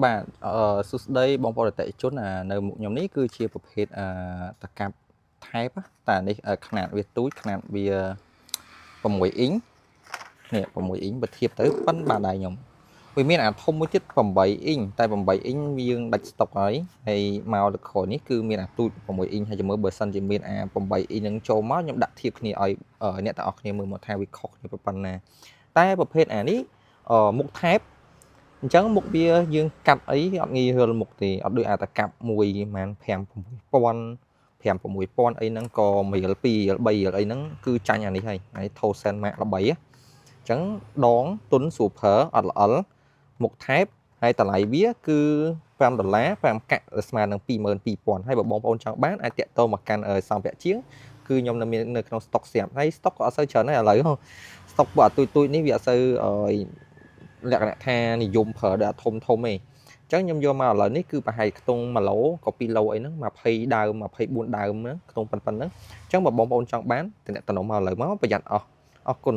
បាទសួស្តីបងប្អូនអតិថិជននៅមុខខ្ញុំនេះគឺជាប្រភេទតកាប់ថែបតែនេះຂະຫນាតវាទូចຂະຫນាតវា6អ៊ីងនេះ6អ៊ីងបើធៀបទៅប៉ិនបាទដៃខ្ញុំវាមានធំមួយទៀត8អ៊ីងតែ8អ៊ីងយើងដាច់ស្តុកហើយមកលើក្រោយនេះគឺមានទូច6អ៊ីងហើយចាំមើលបើសិនជាមាន8អ៊ីងនឹងចូលមកខ្ញុំដាក់ធៀបគ្នាឲ្យអ្នកទាំងអស់គ្នាមើលមកថាវាខុសគ្នាប៉ុណ្ណាតែប្រភេទនេះមុខថែបអញ្ចឹងមុខវាយើងកាត់អីអត់ងាយរលមុខទេអត់ដូចតែកាប់មួយប្រហែល5 6000 5 6000អីហ្នឹងក៏1រៀល2រៀល3រៀលអីហ្នឹងគឺចាញ់អានេះហើយថូសែនម៉ាកល្បីអញ្ចឹងដងទុនស្រួលប្រើអត់ល្អិលមុខថែបហើយតម្លៃវាគឺ$5 5កាក់ស្មើនឹង22000ហើយបើបងប្អូនចង់បានអាចតាក់ទងមកកាន់សំភារៈជាងគឺខ្ញុំនៅមាននៅក្នុងស្តុកស្រាប់ហើយស្តុកក៏អត់សូវច្រើនដែរឥឡូវស្តុកបើទូចនេះវាអត់សូវលក្ខណៈថានិយមប្រើដល់ធំទេអញ្ចឹងខ្ញុំយកមកឥឡូវនេះគឺប្រហែលខ្ទង់1ឡូក៏2ឡូអីហ្នឹង20ដើម24ដើមហ្នឹងខ្ទង់ប៉ុណ្ណឹងអញ្ចឹងបើបងប្អូនចង់បានតំណមកឥឡូវមកប្រយ័ត្នអស់អរគុណ